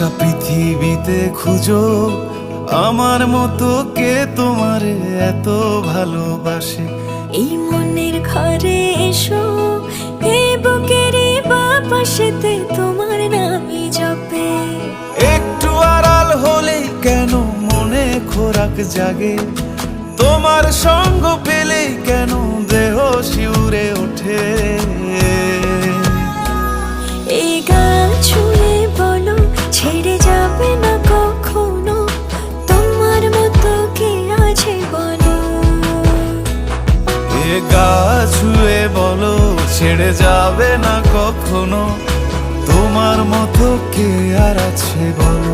গোটা পৃথিবীতে খুঁজো আমার মতো কে তোমারে এত ভালোবাসে। এই মনের ঘরে এসো, এই বুকেরই বাপাশেতে তোমার নামই জপে। একটু আড়াল হলেই কেন মনে খোরাক জাগে, তোমার সঙ্গ পেলেই কেন দেহ শিউরে ওঠে। এই গান ছুঁয়ে বলো ছেড়ে যাবে না কখনো, তোমার মতো কে আছে বলো। এ গা ছুঁয়ে বলো ছেড়ে যাবে না কখনো, তোমার মতো কে আর আছে বলো।